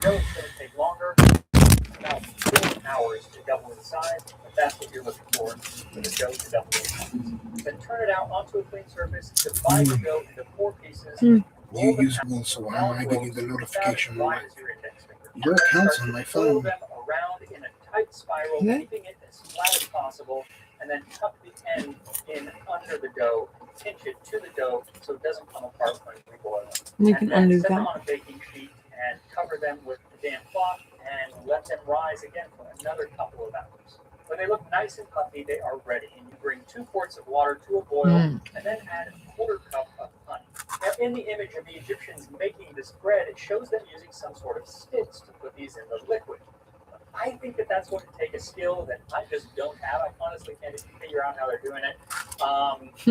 Dough is going to take longer, about 4 hours to double in size, but that's what you're looking for the dough to double in size. Then turn it out onto a clean surface, divide the dough into 4 pieces, You roll them use out Google, so why am round I getting rolls the about as notification? wide as your index finger. Your Then account's start on my to coil phone. them around in a tight spiral, Yeah. keeping it as flat as possible, and then tuck the end in under the dough and pinch it to the dough so it doesn't come apart when you boil it. You And can then undo set them that. on a baking sheet and cover them with a damp cloth and let them rise again for another couple of hours. When they look nice and puffy, they are ready, and you bring 2 quarts of water to a boil, and then add a quarter cup of honey. Now, in the image of the Egyptians making this bread, it shows them using some sort of sticks to put these in the liquid. I think that that's going to take a skill that I just don't have. I honestly can't even figure out how they're doing it.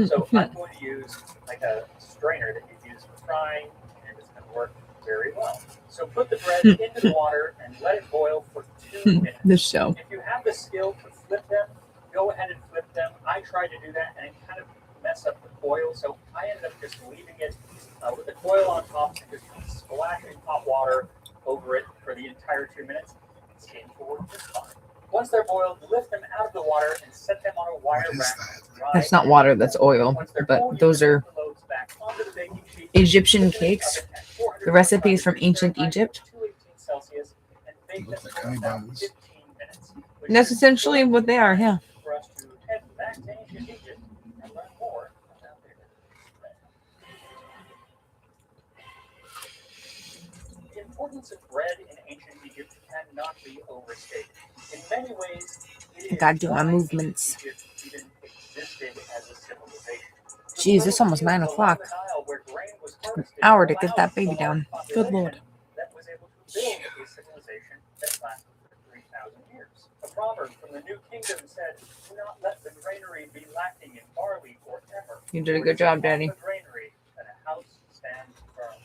So I'm going to use like a strainer that you use for frying, and it's going to work very well. So put the bread into the water and let it boil for 2 minutes. This show. If you have the skill to flip them, go ahead and flip them. I tried to do that, and it kind of messed up the coil, so I ended up just leaving it with the coil on top and just splashing hot water over it for the entire 2 minutes. It seemed to work just fine. Once they're boiled, lift them out of the water and set them on a wire What is rack. that? Dry That's not water, that's oil. Once they're But cool, you those can are put the loaves back onto the baking sheet, Egyptian put them in the cakes. oven at 425 The recipe is from degrees ancient Fahrenheit, Egypt. 218 Celsius, and bake them Looks like for honey about buns. 15 minutes. And that's essentially what they are, yeah. For us to head back to ancient Egypt and learn more about their bread. The importance of bread in ancient Egypt cannot be overstated. In many ways, it is Gotta do my why movements. ancient Egypt even existed as a civilization. Jeez, it's almost 9 o'clock. Hour to get that baby down. Good Lord. That was able to build a civilization that lasted for 3,000 years. A proverb from the New Kingdom said, "Do not let the granary be lacking in barley forever." You did a good job, Daddy. The granary and a house stands firm.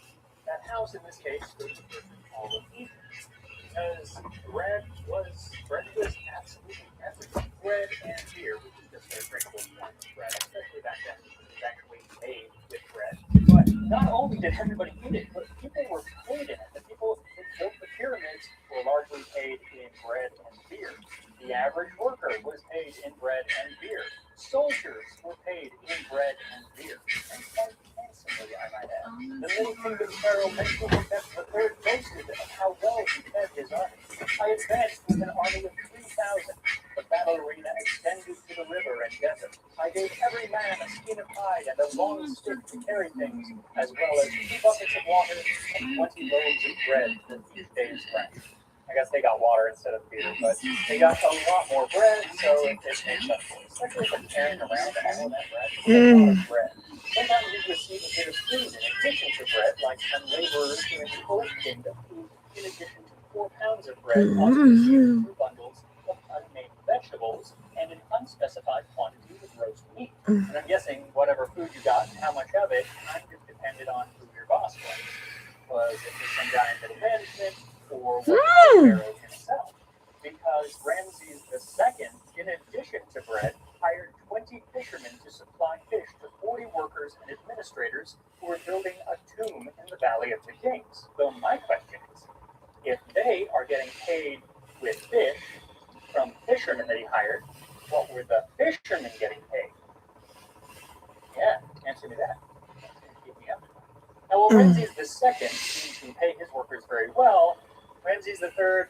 That house in this case stood for all of Egypt. Because bread was absolutely everything. Bread and beer, which is just a drinkable form of bread, especially back then, it was actually made with bread. But not only did everybody eat it, but people were paid in it. The people that built the pyramids were largely paid in bread and beer. The average worker was paid in bread and beer. Soldiers were paid in bread and beer. And quite handsomely, I might add. The Middle Kingdom pharaoh Mentuhotep III boasted of how well he fed his army. I advanced with an army of 3,000. The battle arena extended to the river and desert. I gave every man a skin of hide and a long stick to carry things, as well as 2 buckets of water and 20 loaves of bread for each day's rent. I guess they got water instead of beer, but they got a lot more bread, so it makes up for it. Especially for carrying around all of that bread. It's a lot of bread. Sometimes you receive a bit of food in addition to bread, like some laborers in the Old Kingdom, who, in addition to 4 pounds of bread, also received 2 bundles of unnamed vegetables and an unspecified quantity of roast meat. And I'm guessing whatever food you got and how much of it kind of depended on who your boss was. Was it just some guy in middle management, or was it the pharaoh himself? Because Ramses II, in addition to bread, hired 20 fishermen to supply fish to 40 workers and administrators who were building a tomb in the Valley of the Kings. So my question is, if they are getting paid with fish from fishermen that he hired, what were the fishermen getting paid? Yeah, answer me that. That's going to keep me up. Now, while Ramses II seemed to pay his workers very well, Ramses III,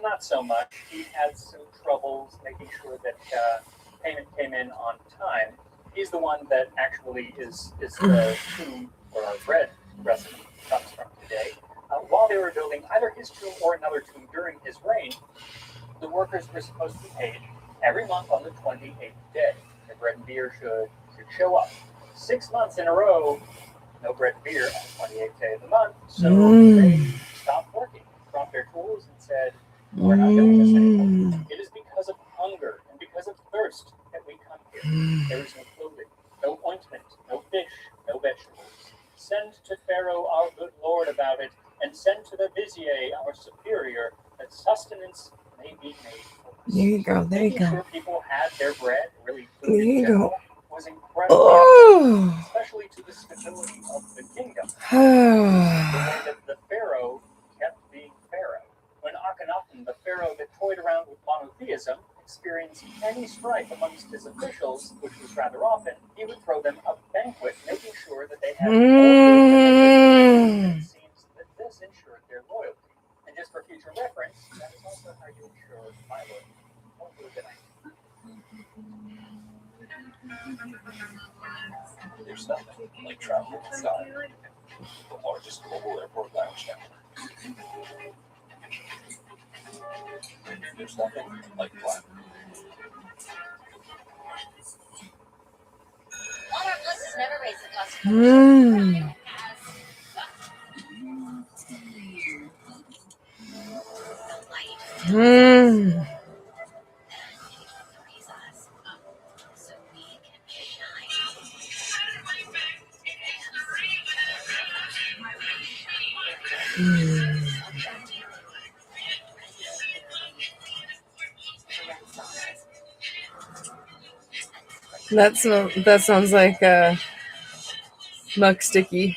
not so much. He had some troubles making sure that payment came in on time. He's the one that actually is the tomb where our bread recipe comes from today. While they were building either his tomb or another tomb during his reign, the workers were supposed to be paid every month on the 28th day. The bread and beer should show up. 6 months in a row, no bread and beer on the 28th day of the month, so they stopped working, dropped their tools, and said, "We're not doing this anymore. It is because of hunger and because of thirst that we come here. There is no clothing, no ointment, no fish, no vegetables. Send to Pharaoh our good lord about it, and send to the vizier our superior, that sustenance may be made for us." There you go, there you Making go. sure people had their bread, really food There in you general, go. was incredibly Oh. especially to the stability of the kingdom. The way that the pharaoh kept being pharaoh. Akhenaten, the pharaoh that toyed around with monotheism, experienced any strife amongst his officials, which was rather often, he would throw them a banquet, making sure that they had all food that they could. It seems that this ensured their loyalty. And just for future reference, that is also how you ensure my loyalty. Don't do it tonight. There's nothing like traveling inside the largest global airport lounge network. There's nothing like platinum. Walmart Plus has never raised the cost of so we can shine. That sounds like Muck Sticky.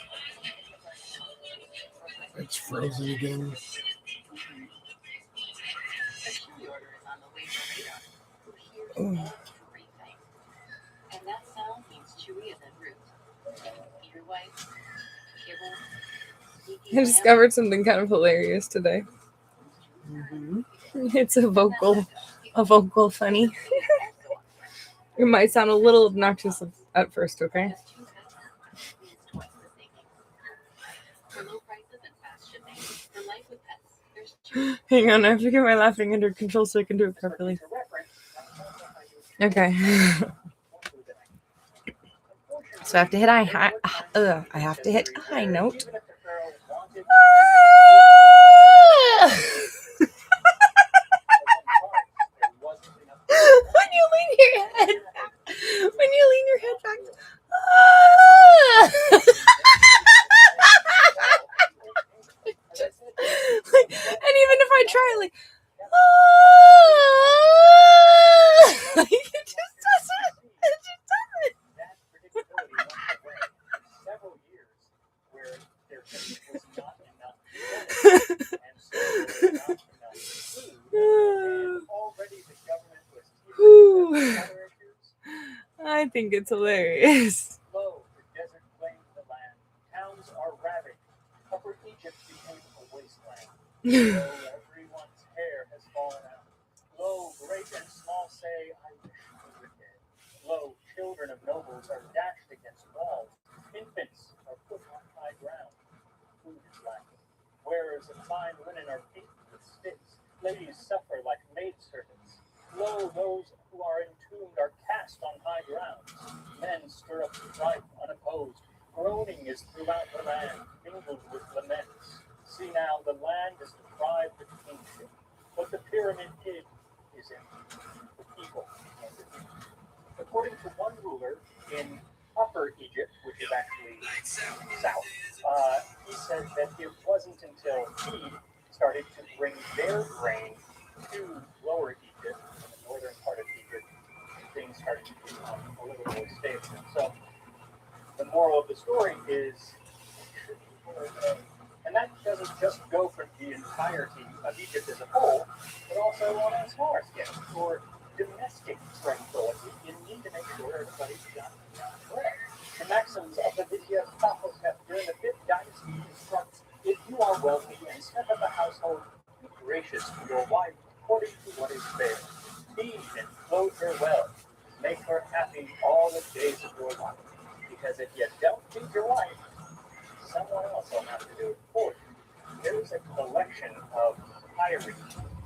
It's frozen again. And that sound means chewier than root. Earwipe, kibble. I discovered something kind of hilarious today. It's a vocal funny. It might sound a little obnoxious at first, okay? Hang on, I have to get my laughing under control so I can do it properly. Okay. So I have to hit I have to hit a high note. When you lean your head back. And even if I try, like, it just doesn't. It just doesn't. Several years where there was not enough and so there was not enough food, and already the government was teetering other issues. I think it's hilarious. Lo, the desert claimed the land. Towns are ravaged. Upper Egypt became a wasteland. Lo, everyone's hair has fallen out. Lo, great and small say, I wish we were dead. Lo, children of nobles are dashed against walls. Infants are put on high ground. Food is lacking. Wearers of fine linen are beaten with sticks. Ladies suffer like maidservants. Lo, those who are entombed are cast on high ground. Men stir up strife unopposed. Groaning is throughout the land, mingled with laments. See now, the land is deprived of kingship, but the pyramid hid is empty. The people are redeemed. According to one ruler in Upper Egypt, which is actually south, he said that it wasn't until he started to bring their grain to Lower Egypt, in the northern part of Egypt, things started to become a little more stable. So the moral of the story is, and that doesn't just go for the entirety of Egypt as a whole, but also on a smaller scale. For domestic tranquility, you need to make sure everybody's got enough bread. The maxims of the Vizier Thahotep during the 5th dynasty instructs, if you are wealthy and step up a household, be gracious to your wife according to what is fair. Feed and clothe her well. Make her happy all the days of your life. Because if you don't feed your wife, someone else will have to do it for you. There is a collection of papyri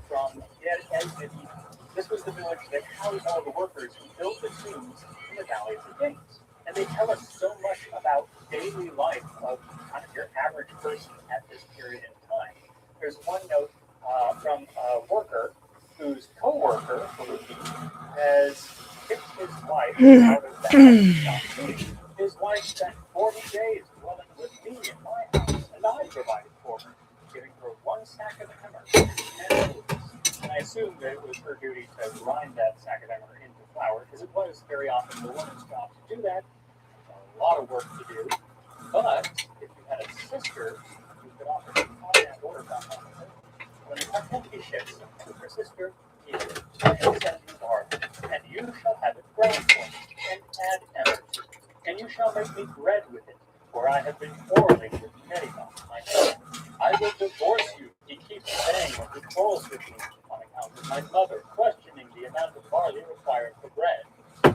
from Yer El-Medina. This was the village that housed all the workers who built the tombs in the Valley of the Kings. And they tell us so much about daily life of kind of your average person at this period in time. There's one note from a worker whose co-worker, has kicked his wife out of the house. His wife spent 40 days dwelling with me in my house, and I provided for her, giving her one sack of hammer and oats. And I assumed that it was her duty to grind that sack of hammer into flour, because it was very often the woman's job to do that. A lot of work to do. But if you had a sister, you could offer to call that order back on her. when the empty ships to her sister, Eve, I shall send you barley, and you shall have it ground for me, and add emmer to it, and you shall make me bread with it, for I have been quarreling with Medemoth, my son. I will divorce you. He keeps saying that he quarrels with me on account of my mother, questioning the amount of barley required for bread.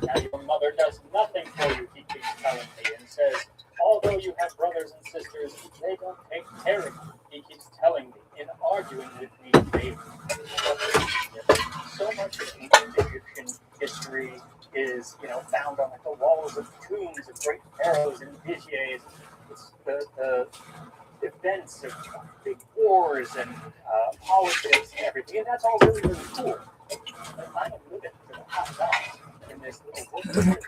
Now your mother does nothing for you, he keeps telling me, and says, although you have brothers and sisters, they don't take care of you. He keeps telling me, in arguing with me daily. So much of ancient Egyptian history is, found on the walls of tombs of great pharaohs and viziers. It's the events of big wars and politics and everything, and that's all really, really cool. But I am living for the hot dogs in this little book.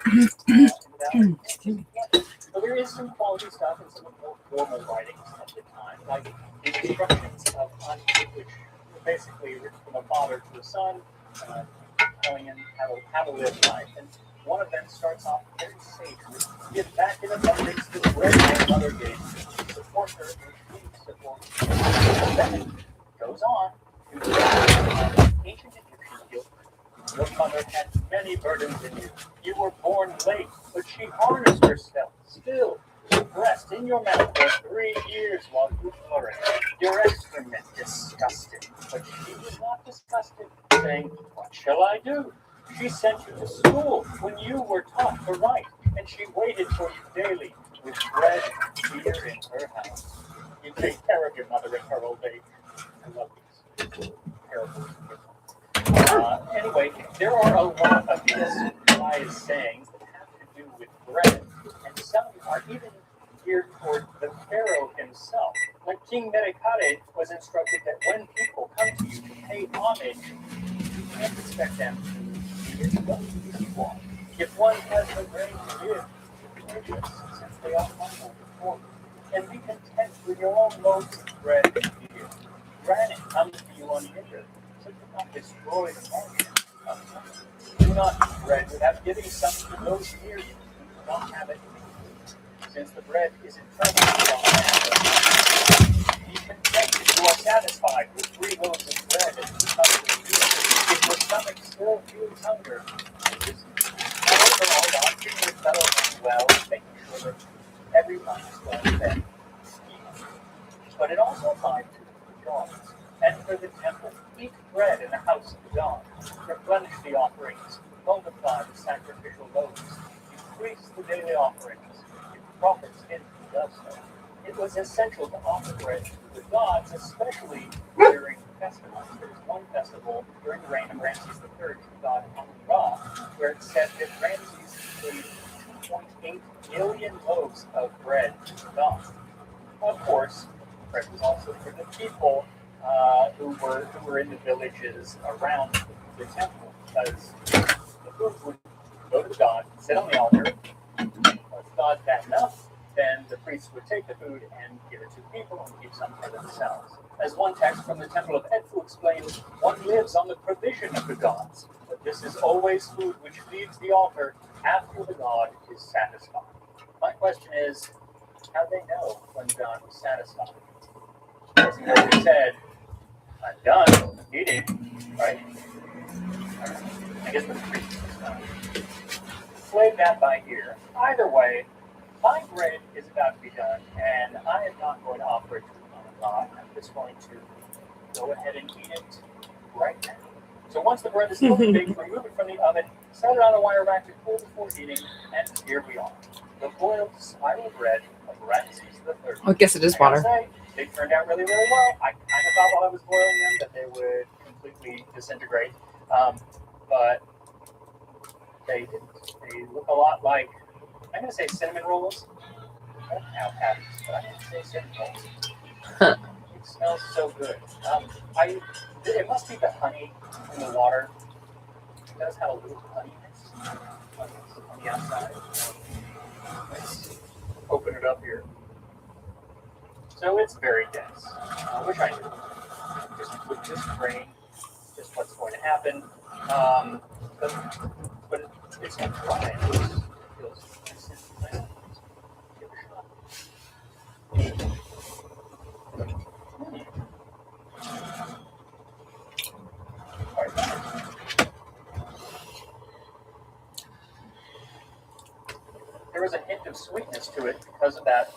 So there is some quality stuff and some more formal writings at the time, like the instructions of Anu, which were basically written from a father to a son, telling him how to live life. And one of them starts off very sagely: give back in abundance the bread my mother gave me. Support her as she supports me. Then it goes on to ancient Egyptian guilt. Your mother had many burdens in you. You were born late, but she harnessed herself still. Breast in your mouth for 3 years while you flourished. Your excrement disgusted, but she was not disgusted, saying, what shall I do? She sent you to school when you were taught to write, and she waited for you daily with bread and beer in her house. You take care of your mother in her old age. I love these parables. Anyway, there are a lot of these wise sayings that have to do with bread, and some are even geared toward the pharaoh himself. Like King Menekade was instructed that when people come to you to pay homage, you can't expect them to be equal. If one has the grain to give, give this, since they are humble before you, and be content with your own loaves of bread and beer. Granted comes to you unhindered, so do not destroy the market of money. Do not eat bread without giving some to those near you who do not have it. Since the bread is entrusted to your hand, be content if you are satisfied with 3 loaves of bread and 2 cups of beer. If your stomach still feels hunger, overall, watching your fellow men well, making sure that everyone is well fed. But it also applies to the gods. And for the temple, eat bread in the house of the god, replenish the offerings, multiply the sacrificial loaves, increase the daily offerings, if prophets in who does so. It was essential to offer bread to the gods, especially during festivals. There was one festival during the reign of Ramses III, god Amun-Ra, where it said that Ramses gave 2.8 million loaves of bread to the gods. Of course, bread was also for the people who were in the villages around the temple, because the food would go to the god, sit on the altar. If God bad enough, then the priests would take the food and give it to the people and keep some for themselves. As one text from the Temple of Edfu explains, one lives on the provision of the gods, but this is always food which feeds the altar after the god is satisfied. My question is, how do they know when God was satisfied? Because he never said, I'm done eating, right? I guess the priest was done. Play that by ear. Either way, my bread is about to be done, and I am not going to offer it to God. I'm just going to go ahead and eat it right now. So once the bread is fully baked, remove it from the oven, set it on a wire rack to cool before eating, and here we are. The boiled spiral bread of Ramses III. I guess it is water. Say, they turned out really, really well. I kind of thought while I was boiling them that they would completely disintegrate, but they didn't. They look a lot like, I'm going to say cinnamon rolls. I don't have patties, but I'm going to say cinnamon rolls. It smells so good. It must be the honey in the water. It does have a little honeyness on the outside. Let's open it up here. So it's very dense, which I knew. Just with this grain, just what's going to happen. But it's not dry. It feels nice. Give it a shot. of sweetness to it because of that.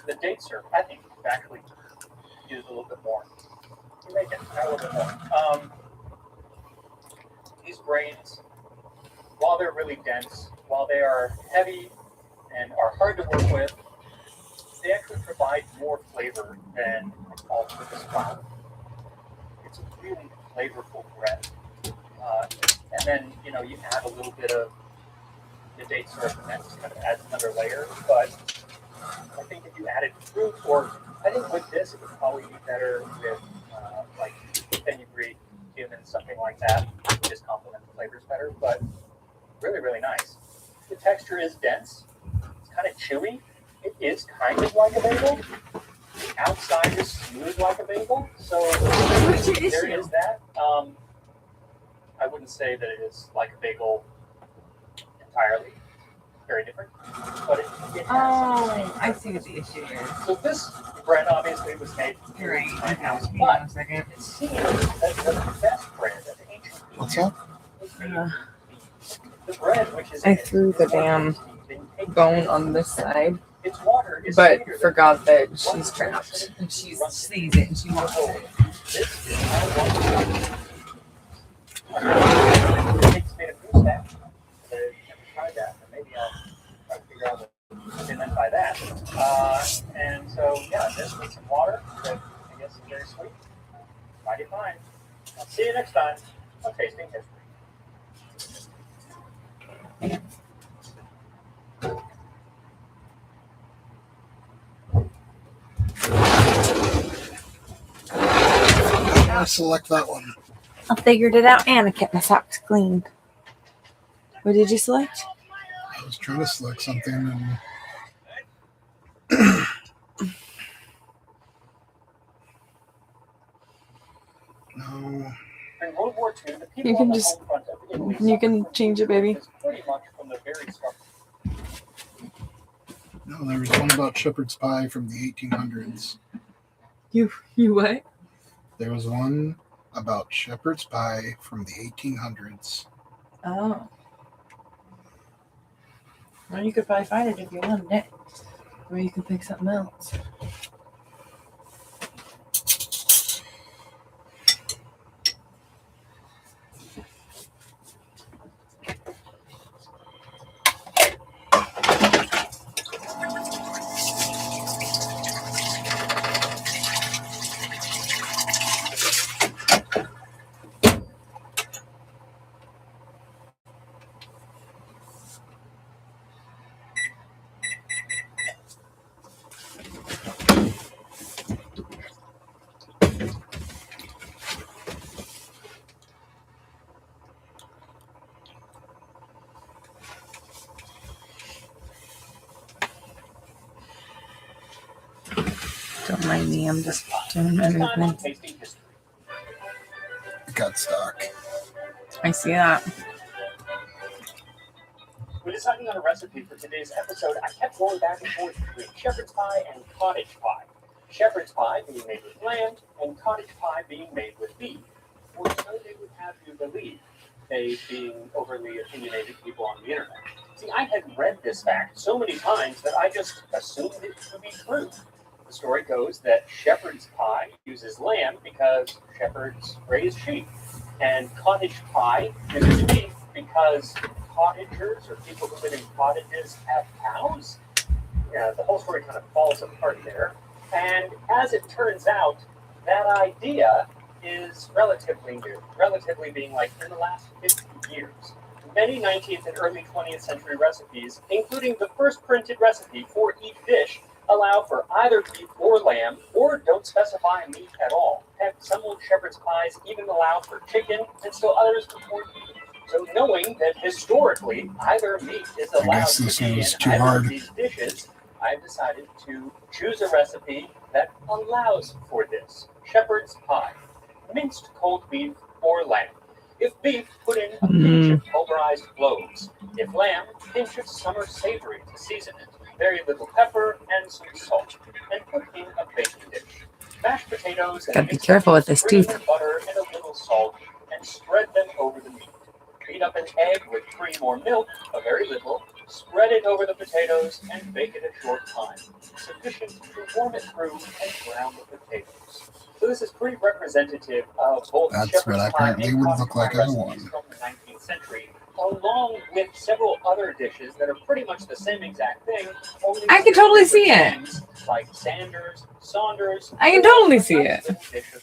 The date syrup, I think, you actually use a little bit more. You make it a little bit more. These grains, while they're really dense, while they are heavy and are hard to work with, they actually provide more flavor than all-purpose flour. It's a really flavorful bread. And then, you add a little bit of the date syrup, and that just kind of adds another layer. But I think if you added fruit, or I think with this, it would probably be better with like fenugreek, cumin, something like that. Just complement the flavors better. But really, really nice. The texture is dense. It's kind of chewy. It is kind of like a bagel. The outside is smooth like a bagel. So there is that. I wouldn't say that it is like a bagel entirely. Very different. But it has some I see what the issue is. So this bread obviously was made You're right. in my house, Hang on a but second. it seems that the best bread of ancient What's up? was made with wheat. The bread, which is I threw the damn bone on this side, its water is but sweeter than forgot that she's trapped and she sees it and she wants it. this is how it's made a goose stack. I've never tried that, but maybe I'll try to figure out what they meant by that. And so, yeah, this with some water that I guess is very sweet. Mighty fine. I'll see you next time on Tasting History. I select that one. I figured it out and I kept my socks clean. What did you select? I was trying to select something and no. In World War II, the people You can on the just- home front of Italy you can suffered from change it, baby. tuberculosis pretty much from the very start. No, there was one about shepherd's pie from the 1800s. You what? There was one about shepherd's pie from the 1800s. Oh. Well, you could probably find it if you wanted it. Or you could pick something else. Don't mind me, I'm just doing Next time on everything. Tasting History. It got stuck. I see that. When deciding on a recipe for today's episode, I kept going back and forth between shepherd's pie and cottage pie. Shepherd's pie being made with lamb, and cottage pie being made with beef. Or so they would have you believe, they being overly opinionated people on the internet. See, I had read this fact so many times that I just assumed it to be true. The story goes that shepherd's pie uses lamb because shepherds raise sheep, and cottage pie uses beef because cottagers or people who live in cottages have cows. Yeah, the whole story kind of falls apart there. And as it turns out, that idea is relatively new, relatively being like in the last 50 years. Many 19th and early 20th century recipes, including the first printed recipe for each dish, allow for either beef or lamb, or don't specify meat at all. Heck, some old shepherd's pies even allow for chicken, and still others for pork. So knowing that historically either meat is I allowed guess to this be in was too either hard. of these dishes, I've decided to choose a recipe that allows for this. Shepherd's pie. Minced cold beef or lamb. If beef, put in a pinch of pulverized cloves. If lamb, pinch of summer savory to season it. Very little pepper and some salt. And put in a baking dish. Mashed potatoes and Gotta be mixed careful with onions, this cream tooth. and butter and a little salt, and spread them over the meat. Beat up an egg with cream or milk, a very little, Spread it over the potatoes and bake it a short time, sufficient to warm it through and brown the potatoes. So this is pretty representative of both That's shepherd's what I pie currently and would pocket look like pie as a recipes one. from the 19th century, along with several other dishes that are pretty much the same exact thing. Only I can totally see it. names like Sanders, Saunders. I can or totally a see nice it. little dish of-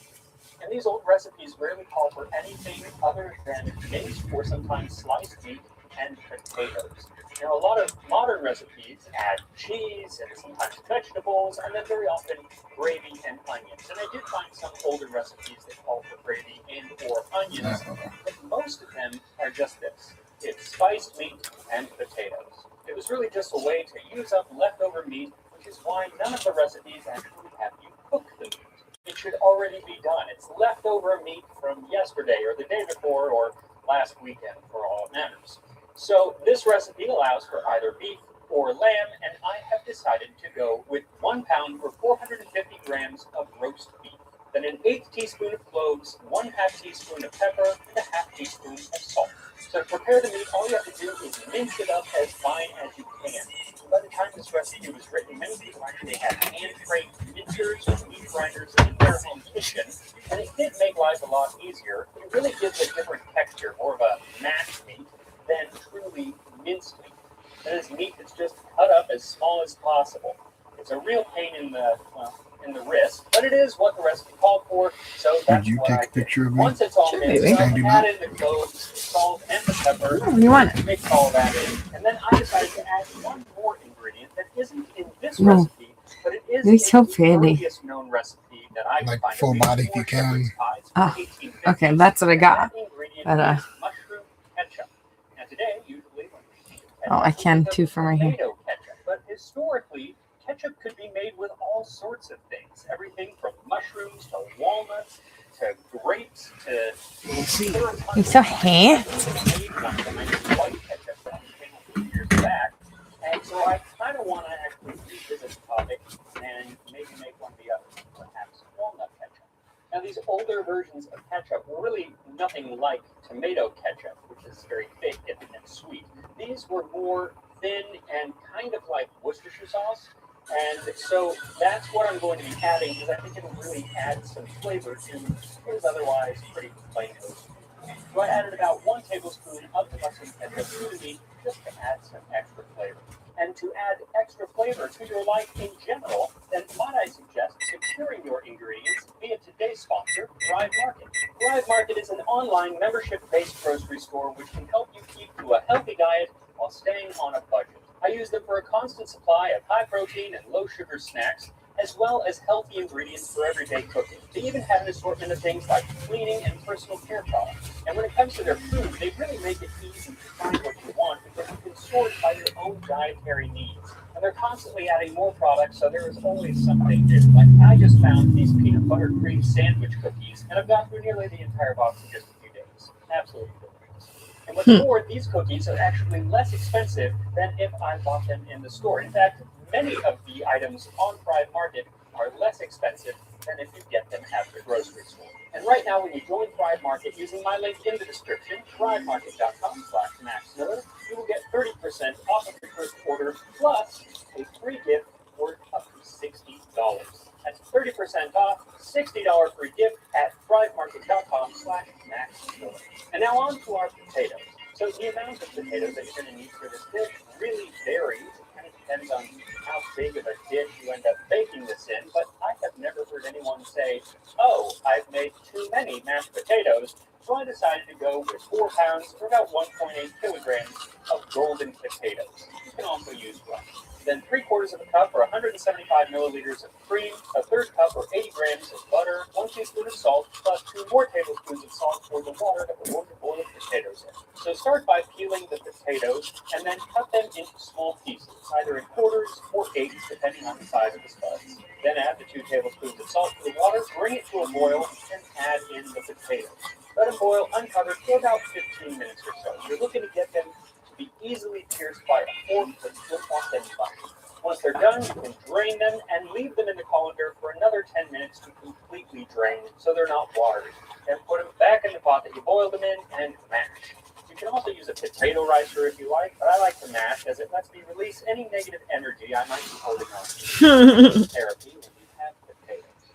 And these old recipes rarely call for anything other than minced or sometimes sliced meat and potatoes. Now, a lot of modern recipes add cheese and sometimes vegetables, and then very often gravy and onions. And I did find some older recipes that call for gravy and or onions, but most of them are just this. It's spiced meat and potatoes. It was really just a way to use up leftover meat, which is why none of the recipes actually have you cook the meat. It should already be done. It's leftover meat from yesterday or the day before or last weekend for all it matters. So this recipe allows for either beef or lamb, and I have decided to go with 1 pound or 450 grams of roast beef. Then an 1/8 teaspoon of cloves, 1/2 teaspoon of pepper, and a 1/2 teaspoon of salt. So to prepare the meat, all you have to do is mince it up as fine as you can. By the time this recipe was written, many people actually had hand-cranked mincers or meat grinders in their home kitchen, and it did make life a lot easier. It really gives a different texture, more of a mashed meat than truly minced meat. That is meat that's just cut up as small as possible. It's a real pain in the wrist, but it is what the recipe called for, so that's Did you what I take a did. picture of me? Once it's all Sure, minced baby. up, Standing add up. in the cloves, the salt, and the pepper. You want it? Mix all that in, and then I decided to add one more ingredient that isn't in this No. recipe, but it is You're in so the pretty. earliest known recipe that I could Like find. full at least body if for you can. shepherd's pies from Ah, the 1850s. Okay, that's what I got. That ingredient But, is mushroom ketchup. Now today, usually when we think of ketchup, Oh, I we can think of too from right here. tomato ketchup, but historically, ketchup could be made with all sorts of things. Everything from mushrooms to walnuts to grapes to You're so handsome. white ketchup that came up a few years back. And so I kind of want to actually revisit the topic and maybe make one of the others, perhaps walnut ketchup. Now, these older versions of ketchup were really nothing like tomato ketchup, which is very thick and sweet. These were more thin and kind of like Worcestershire sauce. And so that's what I'm going to be adding because I think it'll really add some flavor to what is otherwise pretty plain roast beef. So I added about 1 tablespoon of the mushroom ketchup to the meat just to add some extra flavor. And to add extra flavor to your life in general, then might I suggest securing your ingredients via today's sponsor, Thrive Market. Thrive Market is an online membership-based grocery store which can help you keep to a healthy diet while staying on a budget. I use them for a constant supply of high-protein and low-sugar snacks, as well as healthy ingredients for everyday cooking. They even have an assortment of things like cleaning and personal care products. And when it comes to their food, they really make it easy to find what you want because you can sort by your own dietary needs. And they're constantly adding more products, so there is always something new. Like I just found these peanut butter cream sandwich cookies, and I've gone through nearly the entire box in just a few days. Absolutely delicious. And what's more, these cookies are actually less expensive than if I bought them in the store. In fact, many of the items on Thrive Market are less expensive than if you get them at the grocery store. And right now, when you join Thrive Market using my link in the description, thrivemarket.com/MaxMiller, you will get 30% off of your first order plus a free gift worth up to $60. That's 30% off, $60 free gift at thrivemarket.com/MaxMiller. And now on to our potatoes. So the amount of potatoes that you're going to need for this dish really varies. It kind of depends on how big of a dish you end up baking this in, but I have never heard anyone say, oh, I've made too many mashed potatoes, so I decided to go with 4 pounds or about 1.8 kilograms of golden potatoes. You can also use rice. Then 3/4 of a cup or 175 milliliters of cream, a 1/3 cup or 80 grams of butter, 1 teaspoon of salt, plus 2 more tablespoons of salt for the water that we're going to boil the potatoes in. So start by peeling the potatoes and then cut them into small pieces, either in quarters or eighths, depending on the size of the spuds. Then add the 2 tablespoons of salt to the water, bring it to a boil, and add in the potatoes. Let them boil uncovered for about 15 minutes or so. You're looking to get them to be easily pierced by a fork, but you don't want them done. Once they're done, you can drain them and leave them in the colander for another 10 minutes to completely drain so they're not watery. Then put them back in the pot that you boiled them in and mash. You can also use a potato ricer if you like, but I like to mash as it lets me release any negative energy I might be holding on to. Therapy when you have potatoes.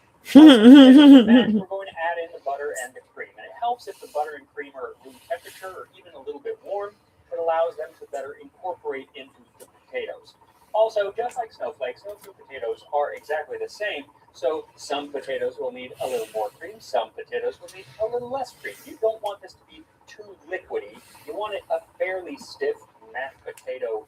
Next, we're going to add in the butter and the cream, and it helps if the butter and cream are at room temperature or even a little bit warm. It allows them to better incorporate into the potatoes. Also, just like snowflakes, no two potatoes are exactly the same. So some potatoes will need a little more cream, some potatoes will need a little less cream. You don't want this to be too liquidy. You want it a fairly stiff mashed potato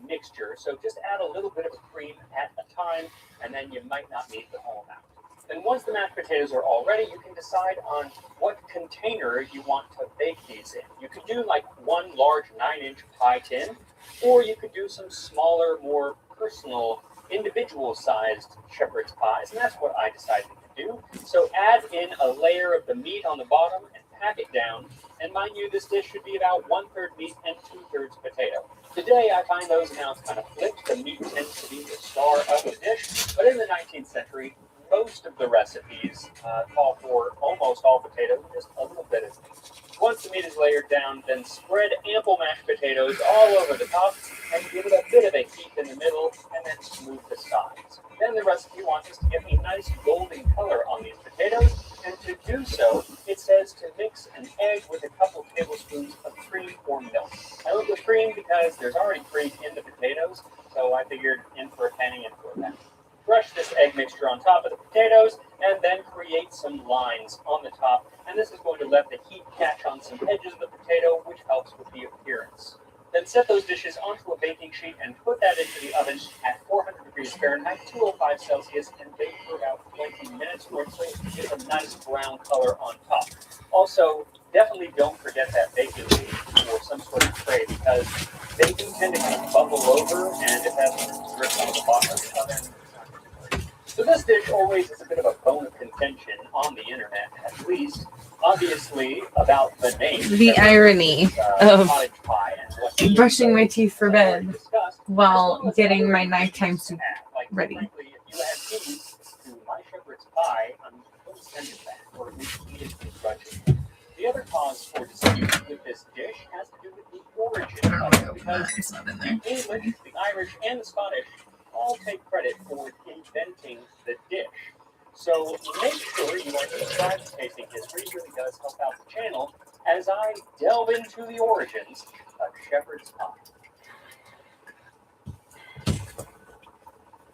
mixture. So just add a little bit of cream at a time, and then you might not need the whole amount. Then once the mashed potatoes are all ready, you can decide on what container you want to bake these in. You could do like one large 9-inch pie tin, or you could do some smaller, more personal, individual-sized shepherd's pies, and that's what I decided to do. So add in a layer of the meat on the bottom and pack it down. And mind you, this dish should be about 1/3 meat and 2/3 potato. Today, I find those amounts kind of flipped. The meat tends to be the star of the dish, but in the 19th century, most of the recipes call for almost all potatoes, just a little bit of meat. Once the meat is layered down, then spread ample mashed potatoes all over the top and give it a bit of a heap in the middle and then smooth the sides. Then the recipe wants us to get a nice golden color on these potatoes, and to do so, it says to mix an egg with a couple tablespoons of cream or milk. I went with cream because there's already cream in the potatoes, so I figured in for a penny, in for a penny. Brush this egg mixture on top of the potatoes, and then create some lines on the top. And this is going to let the heat catch on some edges of the potato, which helps with the appearance. Then set those dishes onto a baking sheet and put that into the oven at 400 degrees Fahrenheit, 205 Celsius, and bake for about 20 minutes or so to get a nice brown color on top. Also, definitely don't forget that baking sheet or some sort of tray, because they do tend to kind of bubble over, and if that drips on the bottom of the oven. So this dish always is a bit of a bone of contention on the internet, at least. Obviously, about the name. The irony of cottage pie and what brushing my teeth for bed discussed, while as well as getting other my things nighttime to soup add. Like, ready. Frankly, if you add cheese to my shepherd's pie, I'm going to send it back, or at least eat it begrudgingly. The other cause for dispute with this dish has to do with the origin of it, because It's not in the English, the Irish, and the Scottish all take credit for inventing the dish. So make sure you are subscribed to Tasting History. It really does help out the channel as I delve into the origins of shepherd's pie.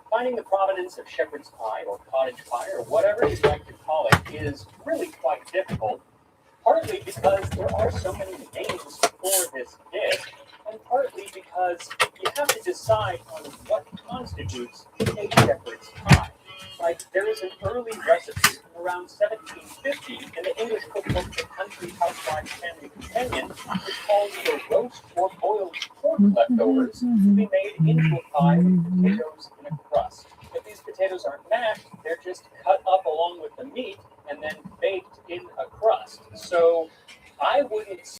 Finding the provenance of shepherd's pie or cottage pie or whatever you'd like to call it is really quite difficult, partly because there are so many names for this dish, and partly because you have to decide on what constitutes a shepherd's pie. Like, there is an early recipe from around 1750 in the English cookbook The Country Housewife's Family Companion, which calls for roast or boiled pork leftovers to be made into a pie with potatoes in a crust. If these potatoes aren't mashed, they're just cut up along with the meat and then baked in a crust. So I wouldn't